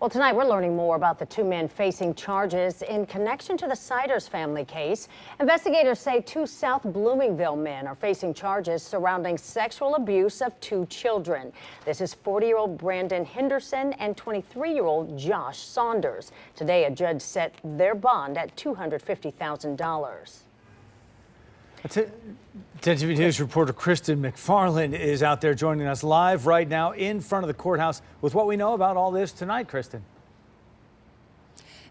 Well, tonight we're learning more about the two men facing charges in connection to the Siders family case. Investigators say two South Bloomingville men are facing charges surrounding sexual abuse of two children. This is 40-year-old Brandon Henderson and 23-year-old Josh Saunders. Today, a judge set their bond at $250,000. 10 TV News reporter Kristen McFarland is out there joining us live right now in front of the courthouse with what we know about all this tonight. Kristen.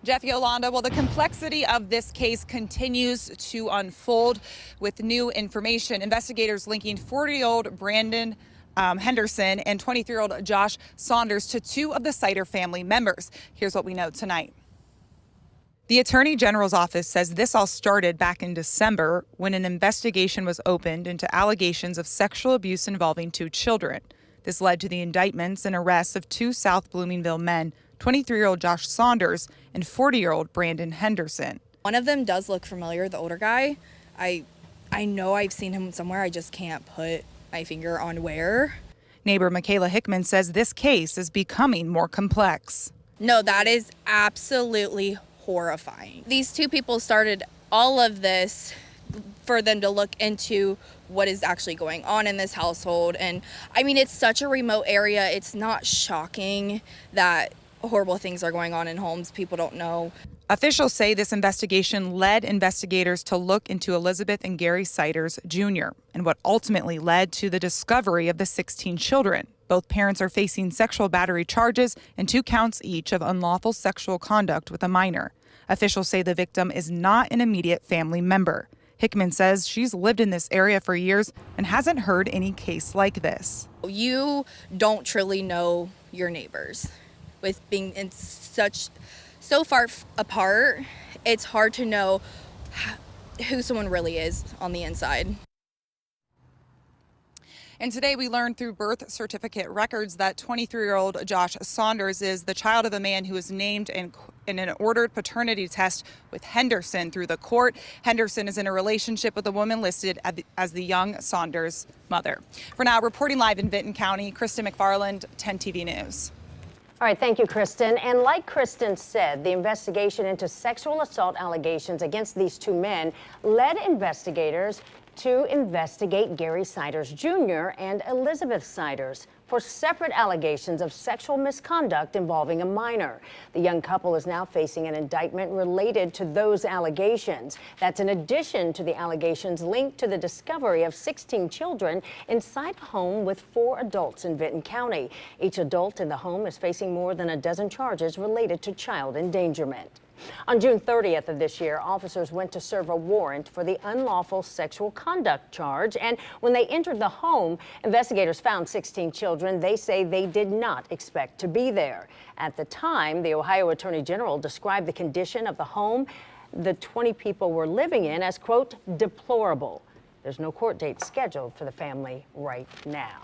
Jeff, Yolanda, well, the complexity of this case continues to unfold with new information. Investigators linking 40-year-old Brandon Henderson and 23-year-old Josh Saunders to two of the Sider family members. Here's what we know tonight. The Attorney General's office says this all started back in December when an investigation was opened into allegations of sexual abuse involving two children. This led to the indictments and arrests of two South Bloomingville men, 23-year-old Josh Saunders and 40-year-old Brandon Henderson. One of them does look familiar, the older guy. I know I've seen him somewhere, I just can't put my finger on where. Neighbor Michaela Hickman says this case is becoming more complex. No, that is absolutely horrifying. These two people started all of this for them to look into what is actually going on in this household. And I mean, it's such a remote area. It's not shocking that horrible things are going on in homes people don't know. Officials say this investigation led investigators to look into Elizabeth and Gary Siders Jr. and what ultimately led to the discovery of the 16 children. Both parents are facing sexual battery charges and 2 counts each of unlawful sexual conduct with a minor. Officials say the victim is not an immediate family member. Hickman says she's lived in this area for years and hasn't heard any case like this. You don't truly know your neighbors. With being in so far apart, it's hard to know who someone really is on the inside. And today we learned through birth certificate records that 23-year-old Josh Saunders is the child of a man who was named in an ordered paternity test with Henderson through the court. Henderson is in a relationship with a woman listed as the young Saunders' mother. For now, reporting live in Vinton County, Kristen McFarland, 10 TV News. All right, thank you, Kristen. And like Kristen said, the investigation into sexual assault allegations against these two men led investigators to investigate Gary Siders Jr. and Elizabeth Siders for separate allegations of sexual misconduct involving a minor. The young couple is now facing an indictment related to those allegations. That's in addition to the allegations linked to the discovery of 16 children inside a home with 4 adults in Vinton County. Each adult in the home is facing more than a dozen charges related to child endangerment. On June 30th of this year, officers went to serve a warrant for the unlawful sexual conduct charge. And when they entered the home, investigators found 16 children they say they did not expect to be there. At the time, the Ohio Attorney General described the condition of the home the 20 people were living in as, quote, deplorable. There's no court date scheduled for the family right now.